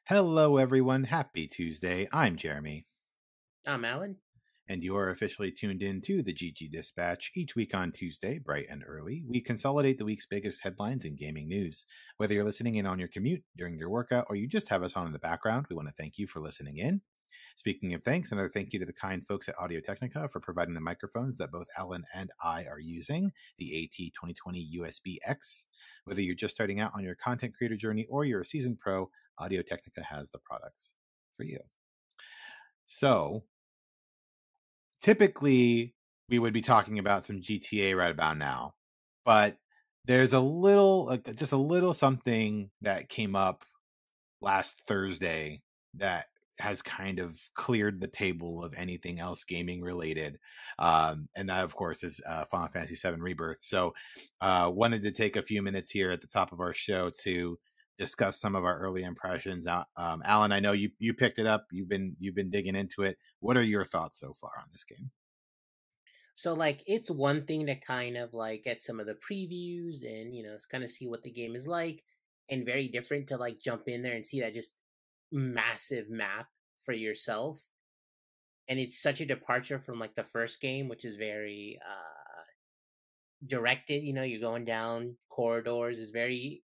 Hello, everyone. Happy Tuesday. I'm Jeremy, I'm Alan. and you are officially tuned in to the GG Dispatch. Each week on Tuesday, bright and early, we consolidate the week's biggest headlines in gaming news. Whether you're listening in on your commute, during your workout, or you just have us on in the background, we want to thank you for listening in. Speaking of thanks, another thank you to the kind folks at Audio Technica for providing the microphones that both Alan and I are using, the AT2020 USB X. Whether you're just starting out on your content creator journey or you're a seasoned pro, Audio Technica has the products for you. So, typically, we would be talking about some GTA right about now, but there's just a little something that came up last Thursday that has kind of cleared the table of anything else gaming related. And that, of course, is Final Fantasy VII Rebirth. So wanted to take a few minutes here at the top of our show to discuss some of our early impressions. Alan, I know you picked it up. You've been digging into it. What are your thoughts so far on this game? So it's one thing to kind of get some of the previews and kind of see what the game is like, and very different to jump in there and see that just massive map for yourself. And it's such a departure from the first game, which is very directed. You're going down corridors, is very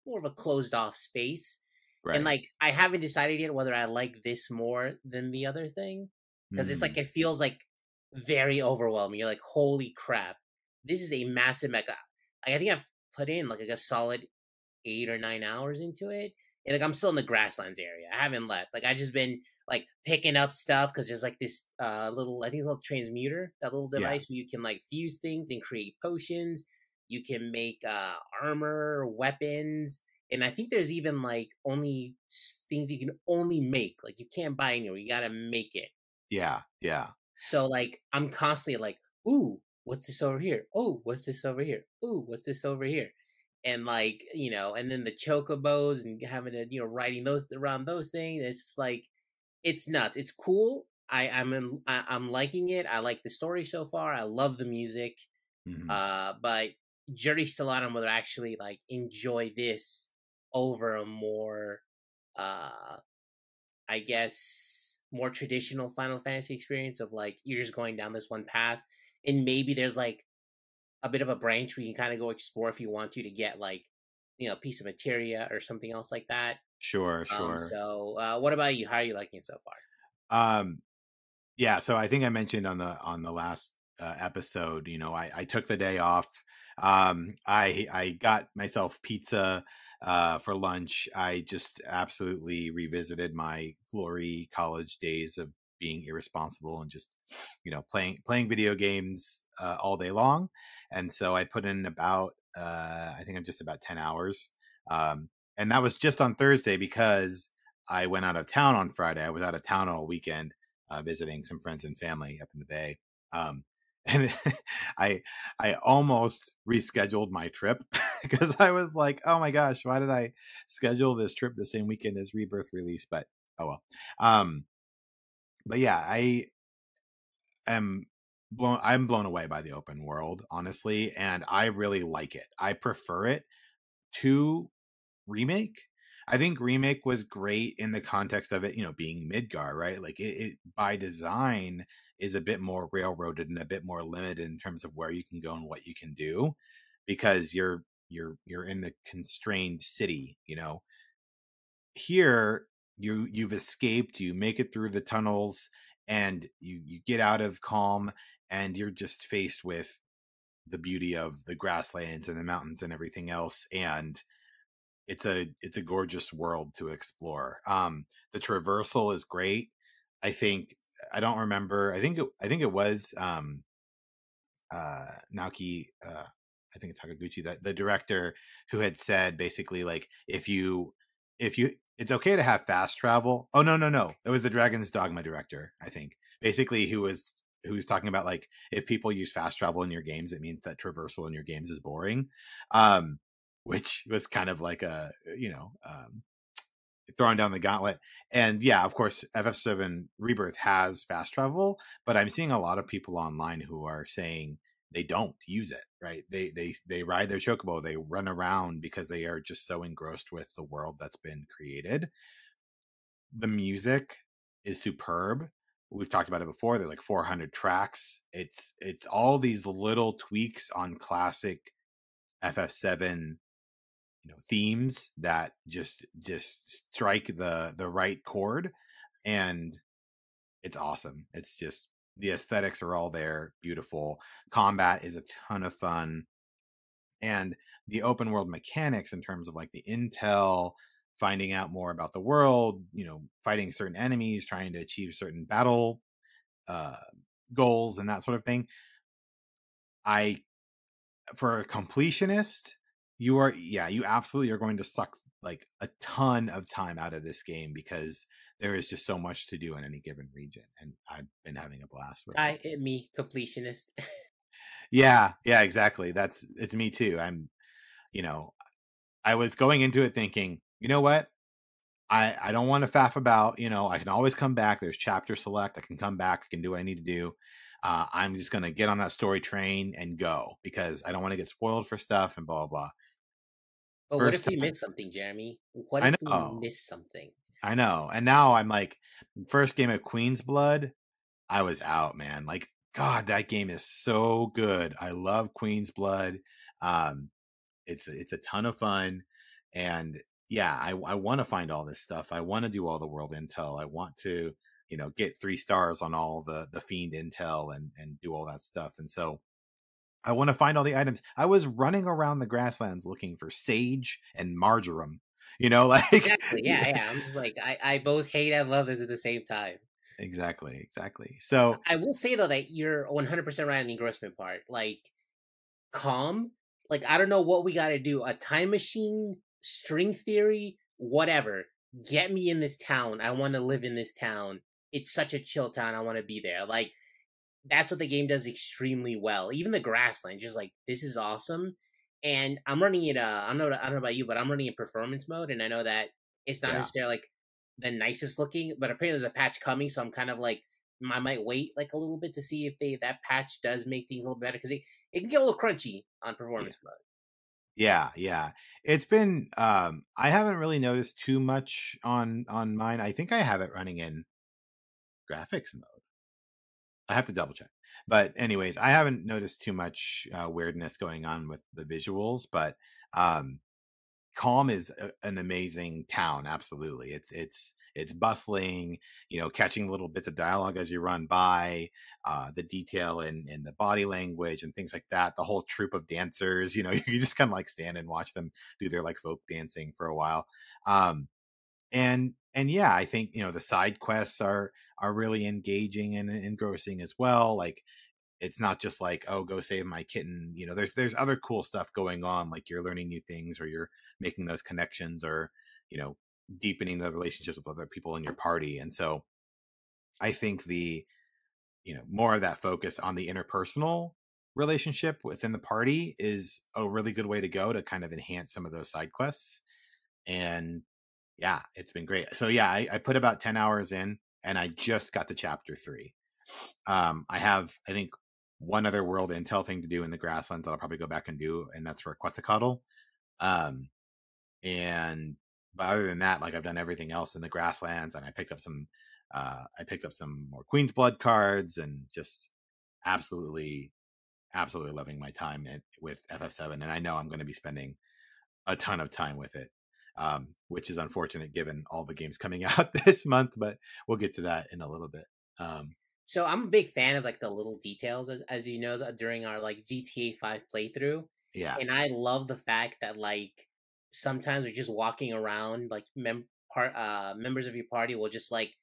more of a closed off space. And Right. I haven't decided yet whether I like this more than the other thing, because it's Mm. it feels very overwhelming. You're like, holy crap, this is a massive mecca. I think I've put in a solid 8 or 9 hours into it, and I'm still in the grasslands area. I haven't left. I just been picking up stuff because there's this little, I think it's a little transmuter, that little Yeah. device where you can fuse things and create potions. You can make armor, weapons, and I think there's even only things you can only make. You can't buy anywhere. You gotta make it. Yeah. Yeah. So I'm constantly ooh, what's this over here? Oh, what's this over here? Ooh, what's this over here? And and then the chocobos and having to riding those around those things. It's just it's nuts. It's cool. I'm liking it. I like the story so far. I love the music. Mm-hmm. But jury's still out on whether I actually enjoy this over a more uh I guess more traditional Final Fantasy experience of you're just going down this one path, and maybe there's a bit of a branch where you can kind of go explore if you want to get a piece of materia or something else like that. Sure. Sure. What about you? How are you liking it so far? Um, Yeah, so I think I mentioned on the last episode, I took the day off. I got myself pizza for lunch. I just absolutely revisited my glory college days of being irresponsible and just playing video games all day long. And so I put in about I think I'm just about 10 hours. And that was just on Thursday because I went out of town on Friday. I was out of town all weekend visiting some friends and family up in the Bay. Um, and I I almost rescheduled my trip because I was like, oh my gosh, why did I schedule this trip the same weekend as Rebirth release? But oh well. Um, but yeah, am I'm blown away by the open world, honestly, and I really like it. I prefer it to remake. I think remake was great in the context of it, being Midgar, right? Like it by design is a bit more railroaded and a bit more limited in terms of where you can go and what you can do because you're in the constrained city, Here you've escaped, you make it through the tunnels and you get out of calm and you're just faced with the beauty of the grasslands and the mountains and everything else, and it's a gorgeous world to explore. The traversal is great. I think I don't remember. I think it was Naoki. I think it's Hakaguchi, the director, who had said basically like if you it's okay to have fast travel. Oh no, it was the Dragon's Dogma director. I think basically who's talking about like if people use fast travel in your games, it means that traversal in your games is boring. Um, which was kind of like a throwing down the gauntlet. And yeah, of course, FF7 Rebirth has fast travel, but I'm seeing a lot of people online who are saying they don't use it. Right? They ride their chocobo, they run around because they are just so engrossed with the world that's been created. the music is superb. We've talked about it before. There's like 400 tracks. It's all these little tweaks on classic FF7, themes that just strike the right chord, and it's awesome. It's just the aesthetics are all there, beautiful. Combat is a ton of fun, and the open world mechanics in terms of like the intel, finding out more about the world, fighting certain enemies, trying to achieve certain battle uh, goals and that sort of thing. I For a completionist, you absolutely are going to suck like a ton of time out of this game because there is just so much to do in any given region, and I've been having a blast with it. Me completionist. Yeah, exactly. It's me too. You know, I was going into it thinking, you know what? I don't want to faff about, I can always come back. There's chapter select. I can come back. I can do what I need to do. I'm just going to get on that story train and go because I don't want to get spoiled for stuff and blah, blah, blah. But what if First we time, miss something, Jeremy? What I if we know, miss something? I know. And now I'm like, first game of Queen's Blood, I was out, man. Like, God, that game is so good. I love Queen's Blood. Um, it's a ton of fun, and yeah, I want to find all this stuff. I want to do all the world intel. I want to get 3 stars on all the fiend intel and do all that stuff. And so I want to find all the items. I was running around the grasslands looking for sage and marjoram, like Exactly. Yeah, yeah. I'm just like I both hate and love this at the same time. exactly. So I will say though that you're 100% right on the engrossment part. Like calm. Like I don't know what we got to do. A time machine, string theory, whatever. Get me in this town. I want to live in this town. It's such a chill town. I want to be there. Like that's what the game does extremely well. Even the grassland, just like this is awesome. And I'm running it. I don't know about you, but I'm running in performance mode, and I know that it's not yeah. necessarily like the nicest looking, but apparently there's a patch coming, so I'm kind of like I might wait like a little bit to see if that patch does make things a little better because it can get a little crunchy on Yeah. performance mode. Yeah. It's been I haven't really noticed too much on mine. I think I have it running in graphics mode. I have to double check. But anyways, I haven't noticed too much weirdness going on with the visuals, but um Calm is an amazing town. Absolutely. It's bustling, catching little bits of dialogue as you run by, the detail in the body language and things like that. The whole troupe of dancers, you just kind of like stand and watch them do their like folk dancing for a while. And yeah, I think, the side quests are really engaging and engrossing as well. Like it's not just like, oh, go save my kitten. There's other cool stuff going on, like you're learning new things or you're making those connections or you know deepening the relationships with other people in your party. And so I think the more of that focus on the interpersonal relationship within the party is a really good way to go to kind of enhance some of those side quests. And yeah, it's been great. So yeah, I put about 10 hours in and I just got to chapter 3. I have, I think, one other world intel thing to do in the grasslands that I'll probably go back and do, and that's for Quetzalcoatl. Um, and but other than that, like I've done everything else in the grasslands, and I picked up some more Queen's Blood cards, and just absolutely, absolutely loving my time with FF7. And I know I'm going to be spending a ton of time with it, which is unfortunate given all the games coming out this month, but we'll get to that in a little bit. So I'm a big fan of like the little details, as you know, during our like GTA 5 playthrough, Yeah. and I love the fact that like sometimes we're just walking around, like members of your party will just like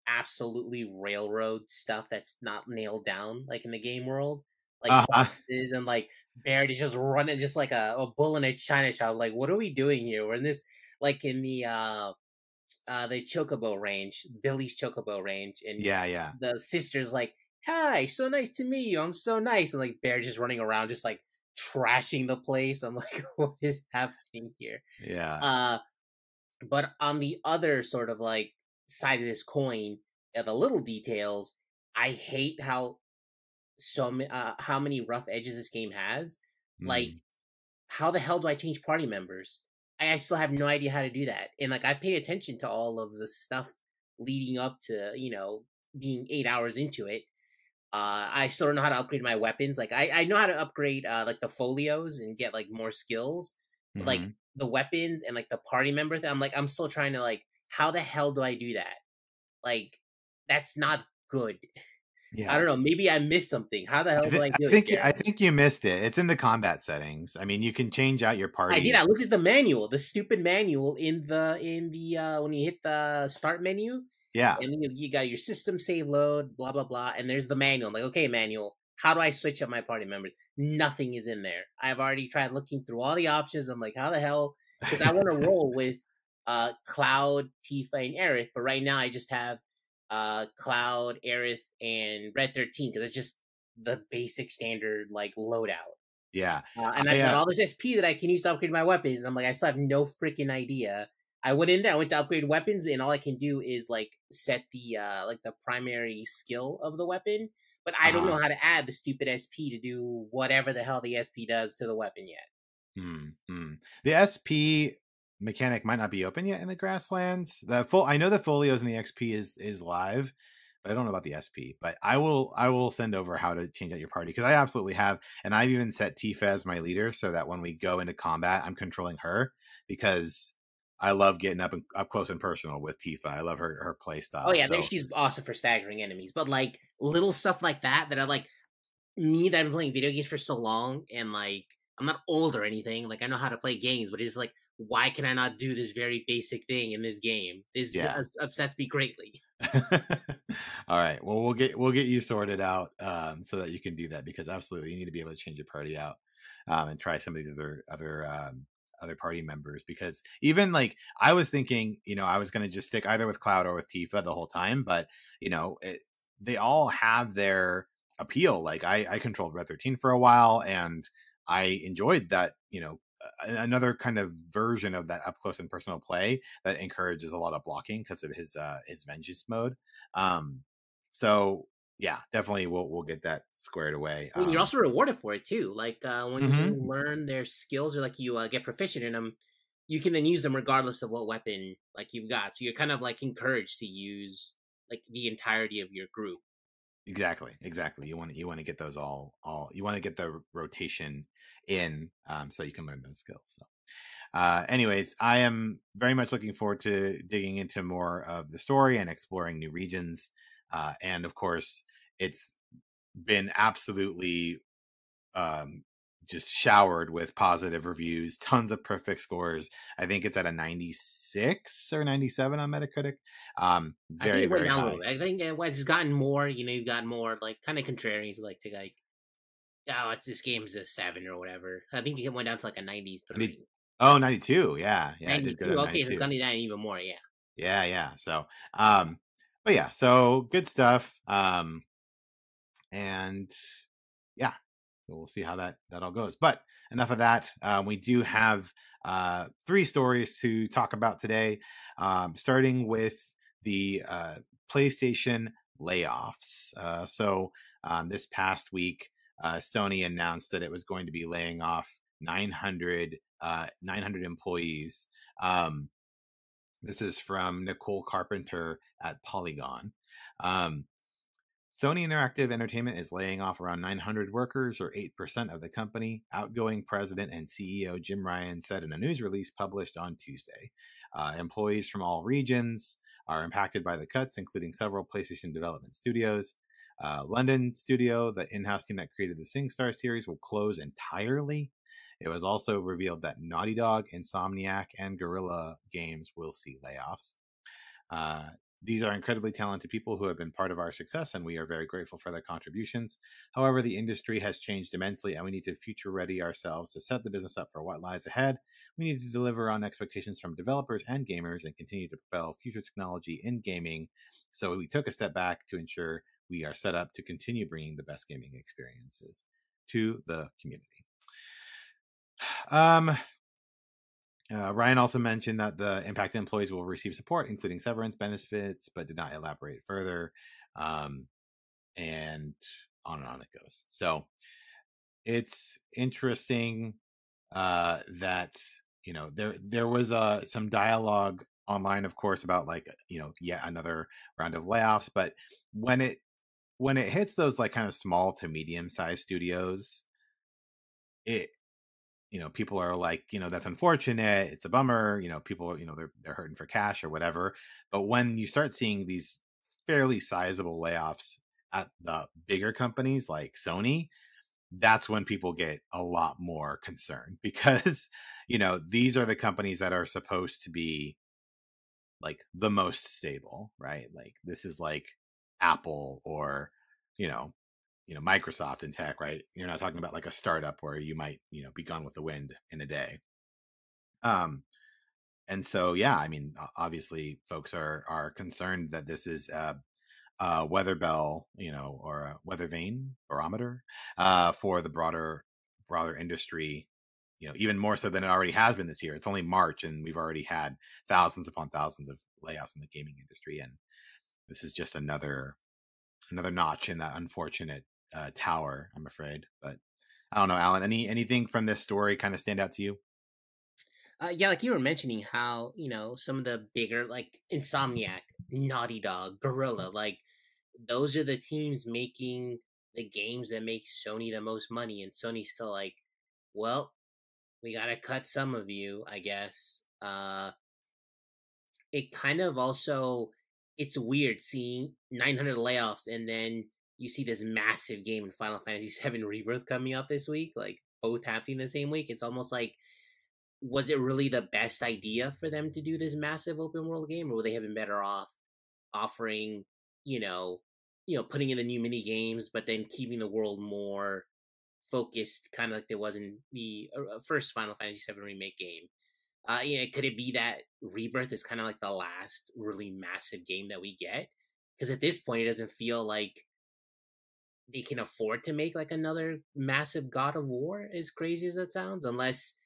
absolutely railroad stuff that's not nailed down, like in the game world, like Uh-huh. boxes and like Barrett is just running just like a bull in a china shop. Like, what are we doing here? We're in this like in the Chocobo range, Billy's Chocobo range, and Yeah. the sister's like, "Hi, so nice to meet you. I'm so nice." And like Bear just running around, just like trashing the place. I'm like, what is happening here? Yeah. Uh, but on the other sort of like side of this coin, the little details, I hate how many rough edges this game has. Like, Mm. how the hell do I change party members? I still have no idea how to do that. And like I pay attention to all of the stuff leading up to, being 8 hours into it. I still don't know how to upgrade my weapons. Like I know how to upgrade like the folios and get like more skills, but like Hmm. the weapons and like the party member thing, I'm still trying to like, how the hell do I do that? Like that's not good. I Yeah. don't know. Maybe I missed something. How the hell do I do it? Yeah. I think you missed it. It's in the combat settings. I mean, you can change out your I did. party. I looked at the manual, the stupid manual in the when you hit the start menu, Yeah. and then you got your system save load, blah blah blah, and there's the manual. I'm like, okay, manual, how do I switch up my party members? Nothing is in there. I've already tried looking through all the options. I'm like, how the hell? Because I want to roll with Cloud, Tifa, and Aerith, but right now I just have Cloud, Aerith, and Red 13 because it's just the basic standard like loadout. Yeah. And I've I got all this SP that I can use to upgrade my weapons. And I'm like, I still have no freaking idea. I went in there, I went to upgrade weapons, and all I can do is like set the like the primary skill of the weapon. But I don't know uh how to add the stupid SP to do whatever the hell the SP does to the weapon yet. The SP mechanic might not be open yet in the grasslands. I know the folios and the XP is live, but I don't know about the SP. But I will send over how to change out your party because I absolutely have, and I've even set Tifa as my leader so that when we go into combat, I'm controlling her because I love getting up close and personal with Tifa. I love her play Oh style. yeah, So she's awesome for staggering enemies. But like little stuff like that are like me that I've been playing video games for so long, and like I'm not old or anything. Like I know how to play games, but it's like, why can I not do this very basic thing in this game? This yeah. upsets me greatly. All right. Well, we'll get you sorted out so that you can do that because absolutely you need to be able to change your party out and try some of these other party members because even like I was thinking, I was going to just stick either with Cloud or with Tifa the whole time, but they all have their appeal. Like I controlled Red 13 for a while and I enjoyed that, another kind of version of that up close and personal play that encourages a lot of blocking because of his vengeance mode. So yeah, definitely we'll get that squared away. And you're also rewarded for it too. Like when you Mhm. learn their skills or like you get proficient in them, you can then use them regardless of what weapon like you've got. So you're kind of like encouraged to use like the entirety of your group. Exactly. You want to get those all you want to get the rotation in so you can learn those skills. So anyways, I am very much looking forward to digging into more of the story and exploring new regions. And of course, it's been absolutely um, just showered with positive reviews, tons of perfect scores. I think it's at a 96 or 97 on Metacritic. I think Very, it went very down a little high. bit. I think it's gotten more. You've got more like kind of contrarians like to like, oh, this game's a 7 or whatever. I think it went down to like a 90, 93. oh, 92. Yeah. Yeah. It did good 92. on Okay, so it's 92. gone down even more. Yeah. Yeah. Yeah. So, but yeah, so good stuff. And yeah, so we'll see how that all goes. But enough of that. We do have 3 stories to talk about today, starting with the PlayStation layoffs. This past week, Sony announced that it was going to be laying off 900 employees. This is from Nicole Carpenter at Polygon. Sony Interactive Entertainment is laying off around 900 workers, or 8% of the company, outgoing president and CEO Jim Ryan said in a news release published on Tuesday. Employees from all regions are impacted by the cuts, including several PlayStation development studios. London studio, the in-house team that created the SingStar series, will close entirely. It was also revealed that Naughty Dog, Insomniac, and Guerrilla Games will see layoffs. These are incredibly talented people who have been part of our success, and we are very grateful for their contributions. However, the industry has changed immensely, and we need to future ready ourselves to set the business up for what lies ahead. We need to deliver on expectations from developers and gamers and continue to propel future technology in gaming. So we took a step back to ensure we are set up to continue bringing the best gaming experiences to the community. Ryan also mentioned that the impacted employees will receive support, including severance benefits, but did not elaborate further. And on it goes. So it's interesting that there was some dialogue online, of course, about like, yet another round of layoffs. But when it hits those like kind of small to medium sized studios, it people are like, that's unfortunate, it's a bummer, people, they're hurting for cash or whatever. But when you start seeing these fairly sizable layoffs at the bigger companies like Sony, that's when people get a lot more concerned, because these are the companies that are supposed to be like the most stable, right? Like this is like Apple or you know Microsoft in tech, right? You're not talking about like a startup where you might be gone with the wind in a day. um and so, yeah, I mean, obviously folks are concerned that this is weather bell, or a weather vane barometer for the broader industry. Even more so than it already has been this year. It's only March, and we've already had thousands upon thousands of layoffs in the gaming industry, and this is just another notch in that unfortunate tower, I'm afraid. But I don't know, Alan. Anything from this story kind of stand out to you? Yeah, like you were mentioning how, some of the bigger, like Insomniac, Naughty Dog, Gorilla, like those are the teams making the games that make Sony the most money. And Sony's still like, well, we got to cut some of you, I guess. It kind of also, it's weird seeing 900 layoffs and then you see this massive game in Final Fantasy VII Rebirth coming out this week, like both happening the same week. It's almost like, was it really the best idea for them to do this massive open world game, or would they have been better off offering, you know, putting in the new mini games, but then keeping the world more focused, kind of like there was in the first Final Fantasy VII remake game? Could it be that Rebirth is kind of like the last really massive game that we get? Because at this point, it doesn't feel like they can afford to make like another massive God of War, as crazy as that sounds, unless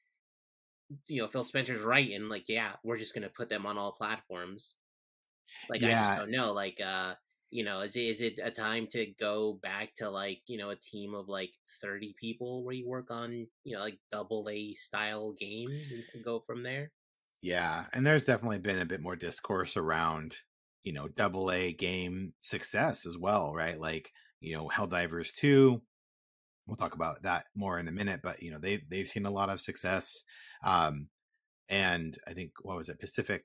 Phil Spencer's right and like, yeah, we're just gonna put them on all platforms. Like, I just Yeah, don't know. Like, is it a time to go back to like a team of like 30 people where you work on like double A style games and go from there? yeah, and there's definitely been a bit more discourse around double A game success as well, right? Like Helldivers 2. We'll talk about that more in a minute, but they've seen a lot of success. um and I think, what was it, Pacific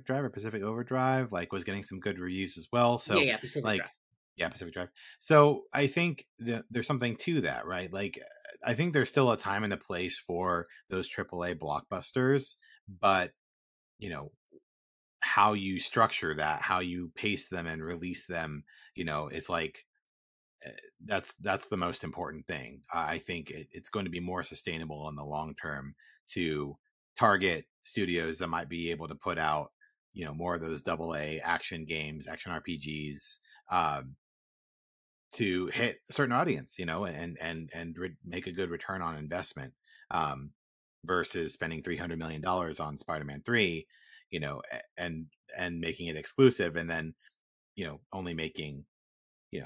Drive or Pacific Overdrive, like, was getting some good reviews as well. Yeah, So, yeah, Pacific like, Drive. yeah, Pacific Drive. So I think that there's something to that, right? Like, I think there's still a time and a place for those AAA blockbusters, but you know how you structure that, how you pace them and release them, is like, uh, that's the most important thing. I think it's going to be more sustainable in the long term to target studios that might be able to put out more of those double A action games, action RPGs, um, to hit a certain audience, and make a good return on investment, um, versus spending $300 million on Spider-Man 3, and making it exclusive, and then only making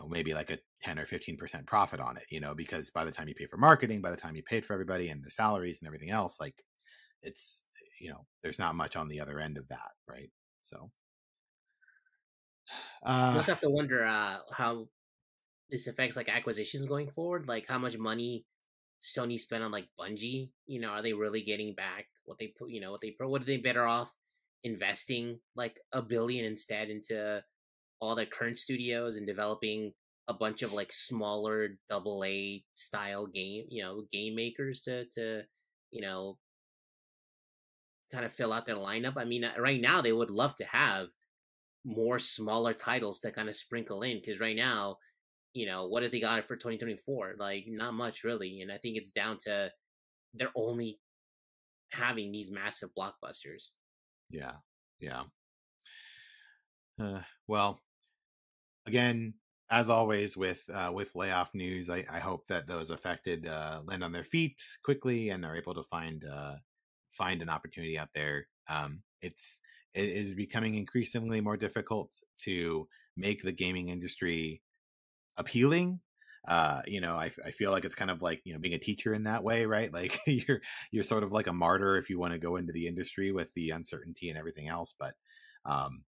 maybe like a 10 or 15% profit on it, because by the time you pay for marketing, by the time you paid for everybody and the salaries and everything else, like, it's, there's not much on the other end of that, right? So, You uh, also have to wonder how this affects like acquisitions going forward. Like how much money Sony spent on like Bungie. Are they really getting back what they put? What are they better off investing like a billion instead into all their current studios and developing a bunch of like smaller double A style game makers to you know kind of fill out their lineup. I mean, right now they would love to have more smaller titles to kind of sprinkle in, because right now, what have they got for 2024? Like not much really, and I think it's down to they're only having these massive blockbusters. yeah, yeah. Well, again, as always with layoff news, I hope that those affected land on their feet quickly and are able to find an opportunity out there. It is becoming increasingly more difficult to make the gaming industry appealing, I feel like it's kind of like, being a teacher in that way, right? Like you're sort of like a martyr if you want to go into the industry with the uncertainty and everything else. But um,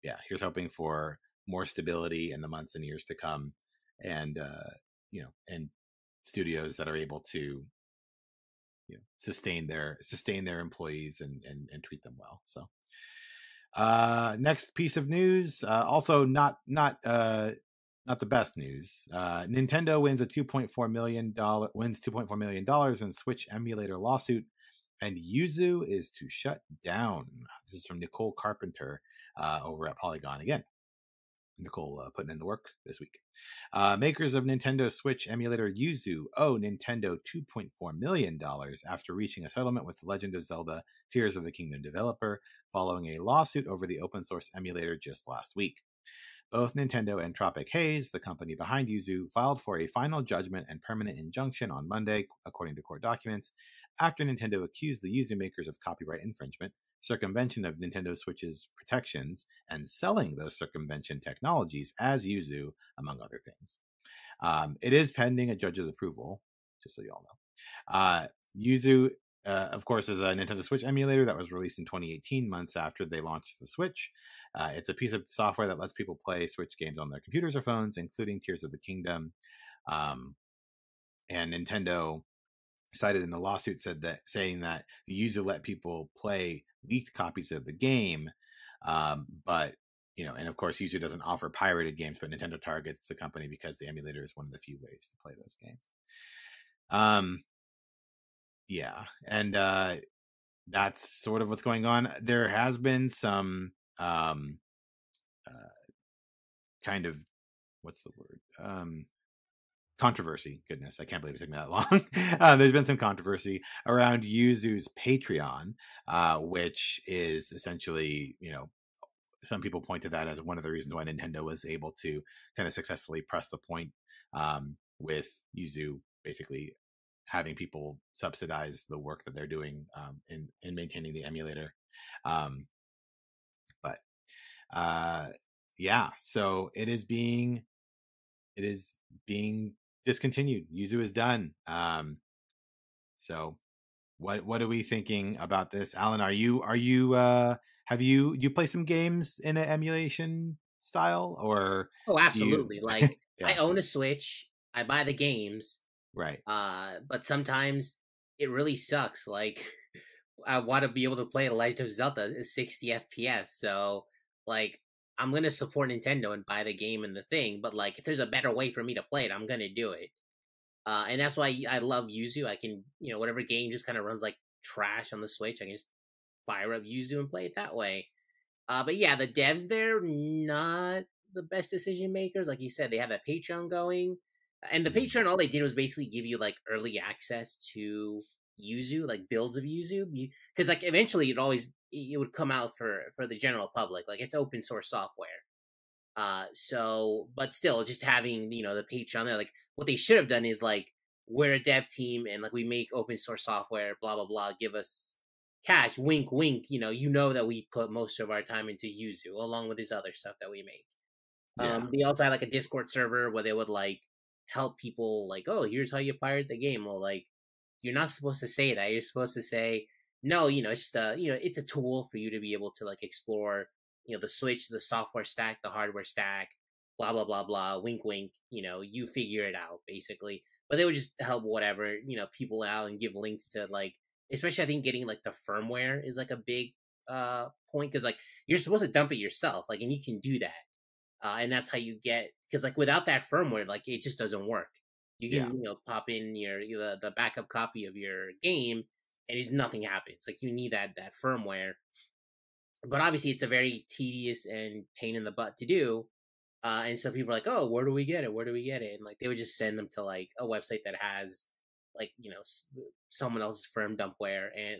yeah, here's hoping for more stability in the months and years to come, and and studios that are able to sustain their employees and treat them well. So next piece of news, also not the best news. Nintendo wins $2.4 million in Switch emulator lawsuit, and Yuzu is to shut down. This is from Nicole Carpenter over at Polygon again. Nicole putting in the work this week. Makers of Nintendo Switch emulator Yuzu owe Nintendo $2.4 million after reaching a settlement with the Legend of Zelda Tears of the Kingdom developer following a lawsuit over the open source emulator just last week. Both Nintendo and Tropic Haze, the company behind Yuzu, filed for a final judgment and permanent injunction on Monday, according to court documents, after Nintendo accused the Yuzu makers of copyright infringement, circumvention of Nintendo Switch's protections, and selling those circumvention technologies as Yuzu, among other things. It is pending a judge's approval, just so you all know. Yuzu, of course, is a Nintendo Switch emulator that was released in 2018, months after they launched the Switch. It's a piece of software that lets people play Switch games on their computers or phones, including Tears of the Kingdom. And Nintendo cited in the lawsuit saying that the user let people play leaked copies of the game, but and of course, Yuzu doesn't offer pirated games, but Nintendo targets the company because the emulator is one of the few ways to play those games. Yeah, and that's sort of what's going on. There has been some kind of, what's the word? Controversy. Goodness, I can't believe it's taken that long. There's been some controversy around Yuzu's Patreon, which is essentially, some people point to that as one of the reasons why Nintendo was able to kind of successfully press the point with Yuzu basically having people subsidize the work that they're doing in maintaining the emulator. But yeah, so it is being discontinued. Yuzu is done. So what are we thinking about this, Alan? Are you have you play some games in an emulation style, or Oh, absolutely. Like yeah, I own a Switch, I buy the games, right, but sometimes it really sucks. Like I want to be able to play The Legend of Zelda at 60 FPS, so like I'm gonna support Nintendo and buy the game and the thing. But like if there's a better way for me to play it, I'm gonna do it. And that's why I love Yuzu. I can, whatever game just kind of runs like trash on the Switch, I can just fire up Yuzu and play it that way. But yeah, the devs there, not the best decision makers. Like you said, they have that Patreon going. And the Patreon, all they did was basically give you like early access to Yuzu, like builds of Yuzu. Because like eventually it would come out for the general public. Like it's open source software. So, but still, just having the Patreon there, like what they should have done is like we're a dev team and like we make open source software, blah blah blah. Give us cash, wink wink. That we put most of our time into Yuzu along with this other stuff that we make. yeah, They also had like a Discord server where they would like help people, like, oh, here's how you pirate the game. Well, like you're not supposed to say that. You're supposed to say no. It's just it's a tool for you to be able to like explore the Switch, the software stack, the hardware stack, blah blah blah blah, wink wink, you figure it out basically. But they would just help whatever, people out and give links to like, especially I think getting like the firmware is like a big point, because like you're supposed to dump it yourself, like, and you can do that. And that's how you get, because like without that firmware, like it just doesn't work. You yeah, can pop in the backup copy of your game and nothing happens. Like you need that firmware, but obviously it's a very tedious and pain in the butt to do. And so people are like, oh, where do we get it? Where do we get it? And like they would just send them to like a website that has like someone else's firm dumpware and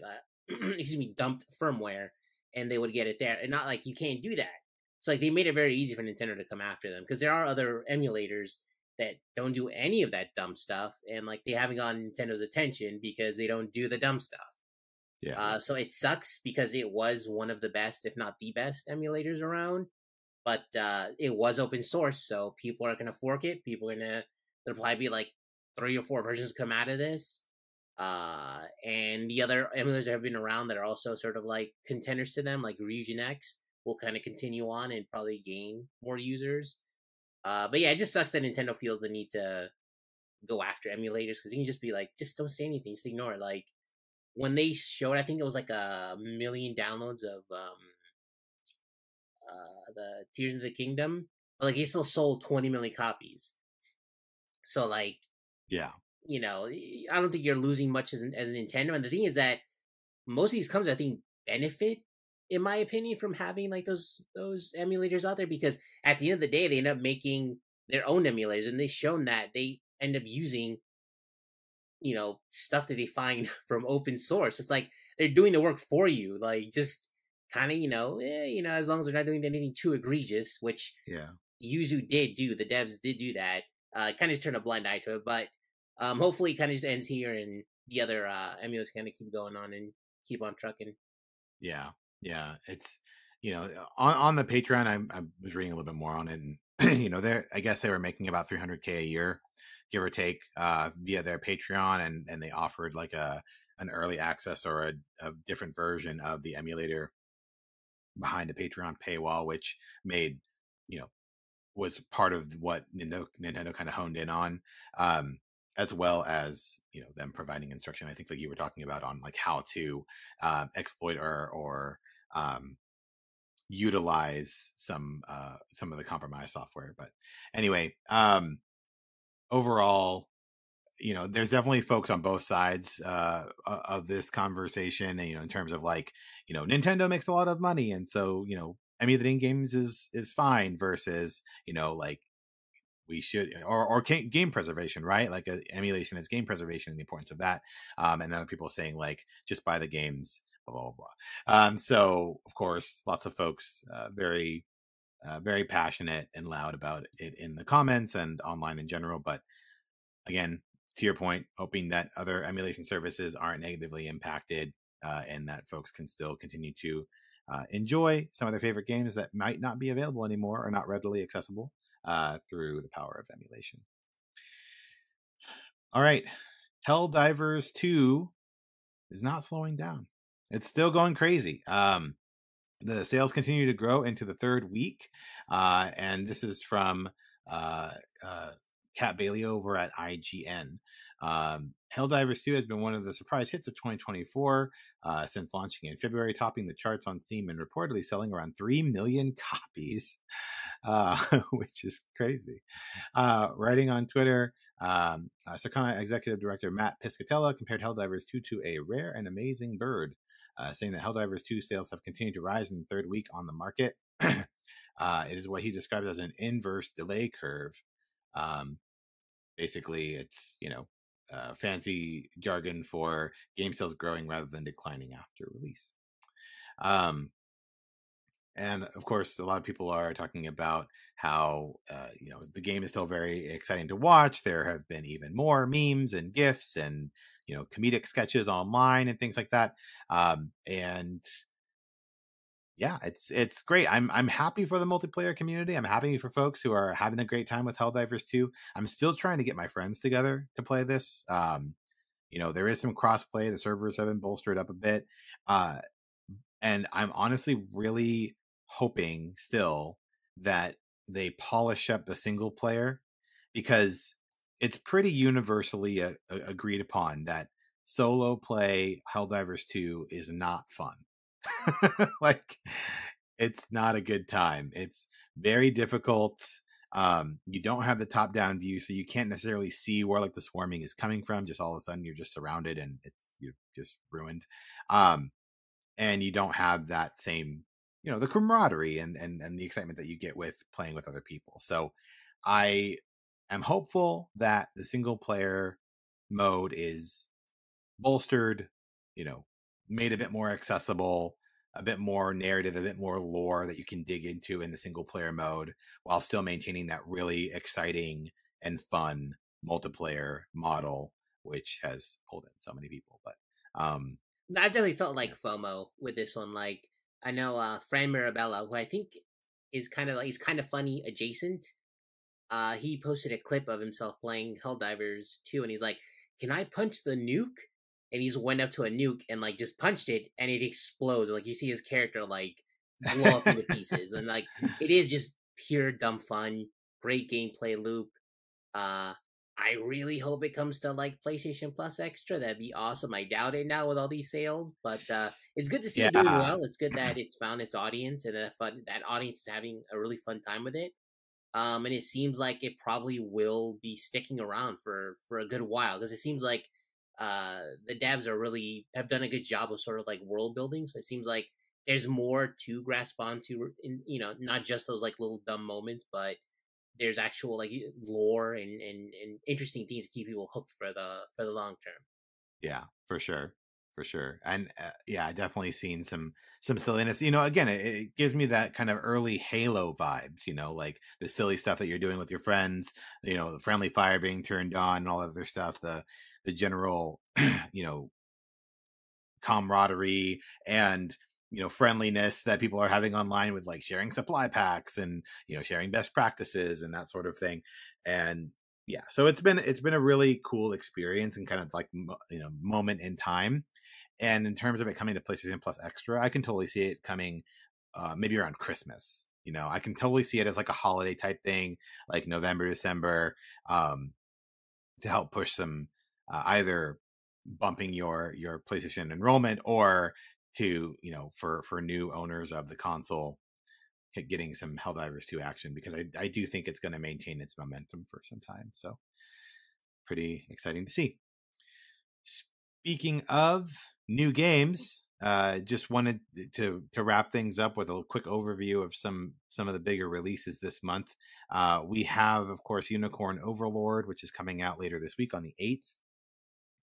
excuse me, dumped firmware, and they would get it there. And not like you can't do that. So like they made it very easy for Nintendo to come after them, because there are other emulators that don't do any of that dumb stuff, and like they haven't gotten Nintendo's attention because they don't do the dumb stuff. yeah, So it sucks because it was one of the best, if not the best, emulators around. But it was open source, so people are going to fork it. People are going to there'll probably be like 3 or 4 versions come out of this. And the other emulators that have been around that are also sort of like contenders to them, like Ryujin X, will kind of continue on and probably gain more users. But yeah, it just sucks that Nintendo feels the need to go after emulators because you can just be like, just don't say anything, just ignore it. Like when they showed, I think it was like 1 million downloads of the Tears of the Kingdom, but like he still sold 20 million copies. So like, yeah, I don't think you're losing much as a Nintendo. And the thing is that most of these companies, I think, benefit, in my opinion, from having like those emulators out there because at the end of the day, they end up making their own emulators, and they've shown that they end up using stuff that they find from open source. It's like they're doing the work for you, like just kind of as long as they're not doing anything too egregious, which yeah. Yuzu did do. The devs did do that. Kind of just turn a blind eye to it, but hopefully, it kind of just ends here, and the other emulators kind of keep going on and keep on trucking. Yeah, yeah. It's on the Patreon. I was reading a little bit more on it, and I guess they were making about $300K a year, give or take, via their Patreon, and they offered like an early access or a different version of the emulator behind the Patreon paywall, which made was part of what Nintendo kind of honed in on. As well as them providing instruction. I think like you were talking about on like how to exploit or utilize some of the compromised software. But anyway, overall, there's definitely folks on both sides of this conversation. And, in terms of like Nintendo makes a lot of money, and so emulating games is fine versus like we should or game preservation, right? Like emulation is game preservation and the importance of that. And then people are saying like just buy the games, blah blah blah. So of course, lots of folks very very passionate and loud about it in the comments and online in general. But again, to your point, hoping that other emulation services aren't negatively impacted and that folks can still continue to enjoy some of their favorite games that might not be available anymore or not readily accessible through the power of emulation. All right. Helldivers 2 is not slowing down. It's still going crazy. The sales continue to grow into the third week. And this is from Kat Bailey over at IGN. Helldivers 2 has been one of the surprise hits of 2024 since launching in February, topping the charts on Steam and reportedly selling around 3 million copies, which is crazy. Writing on Twitter, Circana Executive Director Matt Piscatella compared Helldivers 2 to a rare and amazing bird, saying that Helldivers 2 sales have continued to rise in the third week on the market. It is what he described as an inverse delay curve. Basically, it's fancy jargon for game sales growing rather than declining after release. And of course, a lot of people are talking about how the game is still very exciting to watch. There have been even more memes and gifs and comedic sketches online and things like that. And yeah, it's great. I'm happy for the multiplayer community. I'm happy for folks who are having a great time with Helldivers 2. I'm still trying to get my friends together to play this. There is some crossplay. The servers have been bolstered up a bit. And I'm honestly really hoping still that they polish up the single player, because it's pretty universally agreed upon that solo play Helldivers 2 is not fun. Like, it's not a good time. It's very difficult. You don't have the top down view, so you can't necessarily see where like the swarming is coming from. Just all of a sudden you're just surrounded and you're just ruined. And you don't have that same, the camaraderie and the excitement that you get with playing with other people. So I am hopeful that the single player mode is bolstered, made a bit more accessible, a bit more narrative, a bit more lore that you can dig into in the single player mode, while still maintaining that really exciting and fun multiplayer model, which has pulled in so many people. But I definitely felt like FOMO with this one. Like I know Fran Mirabella, who I think is kind of funny adjacent. he posted a clip of himself playing Helldivers 2, and he's like, "Can I punch the nuke?" And he's went up to a nuke and like just punched it, and it explodes. And, like you see his character like blow up into pieces, and like it is just pure dumb fun, great gameplay loop. Uh, I really hope it comes to like PlayStation Plus Extra. That'd be awesome. I doubt it now with all these sales, but it's good to see it doing Yeah. well. It's good that it's found its audience and that audience is having a really fun time with it. And it seems like it probably will be sticking around for a good while because it seems like the devs are really have done a good job of sort of like world building. So it seems like there's more to grasp onto, in not just those like little dumb moments, but there's actual like lore and interesting things to keep people hooked for the long term. Yeah, for sure. For sure. And yeah, I definitely seen some silliness. You know, again, it gives me that kind of early Halo vibes, you know, like the silly stuff that you're doing with your friends, you know, the friendly fire being turned on and all other stuff, the general, you know, camaraderie and friendliness that people are having online with like sharing supply packs and sharing best practices and that sort of thing. And yeah, so it's been a really cool experience and kind of like moment in time. And in terms of it coming to PlayStation Plus Extra, I can totally see it coming maybe around Christmas. I can totally see it as like a holiday type thing, like November, December, to help push some either bumping your PlayStation enrollment or to for new owners of the console getting some Helldivers 2 action, because I do think it's going to maintain its momentum for some time. So pretty exciting to see. Speaking of new games, just wanted to wrap things up with a quick overview of some of the bigger releases this month. We have, of course, Unicorn Overlord, which is coming out later this week on the 8th.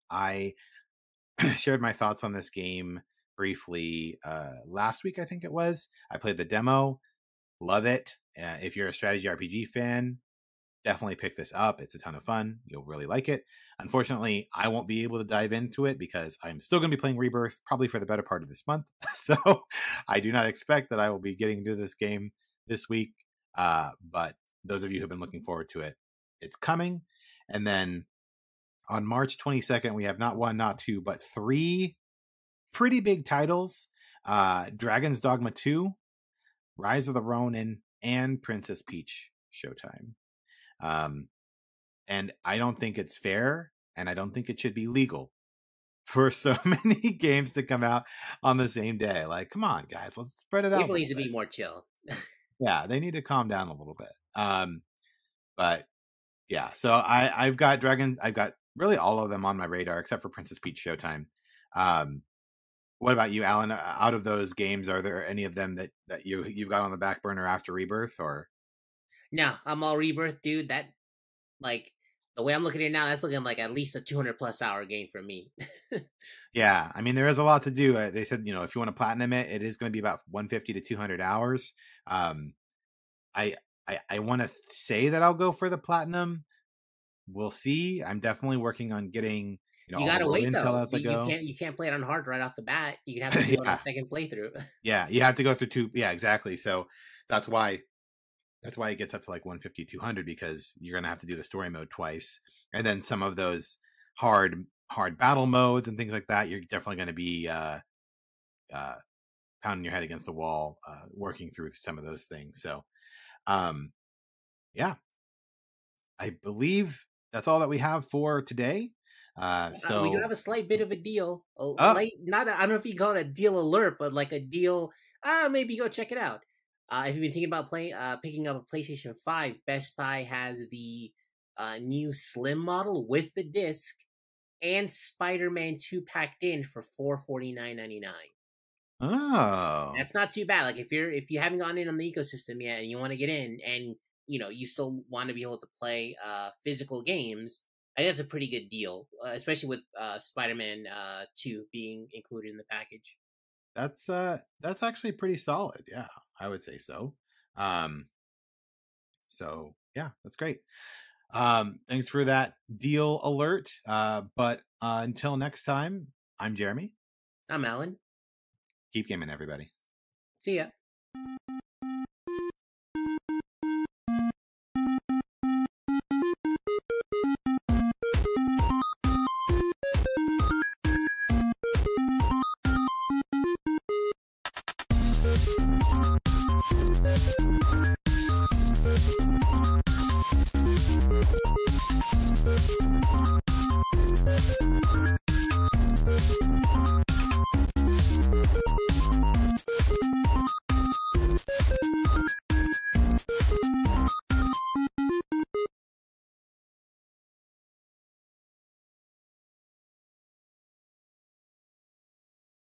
I shared my thoughts on this game briefly last week, I think it was. I played the demo, love it. If you're a strategy RPG fan, definitely pick this up. It's a ton of fun. You'll really like it. Unfortunately, I won't be able to dive into it because I'm still going to be playing Rebirth probably for the better part of this month. So I do not expect that I will be getting into this game this week. But those of you who've been looking forward to it, it's coming. And then on March 22nd, we have not one, not two, but three pretty big titles. Dragon's Dogma 2, Rise of the Ronin, and Princess Peach Showtime. And I don't think it's fair, and I don't think it should be legal for so many games to come out on the same day. Like, come on, guys, let's spread it out. People need to be more chill. Yeah, they need to calm down a little bit. But yeah, so I've got really all of them on my radar except for Princess Peach Showtime. What about you, Alan? Out of those games, are there any of them that you've got on the back burner after Rebirth? Or no, I'm all Rebirth, dude. That like the way I'm looking at it now, that's looking like at least a 200+ hour game for me. Yeah, I mean, there is a lot to do. They said, if you want to platinum it, it is going to be about 150 to 200 hours. I want to say that I'll go for the platinum. We'll see. I'm definitely working on getting you gotta wait though. as I go. You can't play it on hard right off the bat. You have to do it on a second playthrough. Yeah, you have to go through two. Yeah, exactly. So that's why it gets up to like 150, 200, because you're going to have to do the story mode twice. And then some of those hard battle modes and things like that, you're definitely going to be pounding your head against the wall, working through some of those things. So, yeah, I believe that's all that we have for today. So we do have a slight bit of a deal. I don't know if you call it a deal alert, but like a deal. Maybe go check it out. If you've been thinking about picking up a PlayStation 5, Best Buy has the new Slim model with the disc and Spider-Man 2 packed in for $449.99. Oh, that's not too bad. Like if you haven't gotten in on the ecosystem yet and you want to get in, and you still want to be able to play physical games, I think that's a pretty good deal, especially with Spider-Man 2 being included in the package. That's actually pretty solid. Yeah, I would say so. So yeah, that's great. Thanks for that deal alert. But until next time, I'm Jeremy. I'm Alan. Keep gaming, everybody. See ya.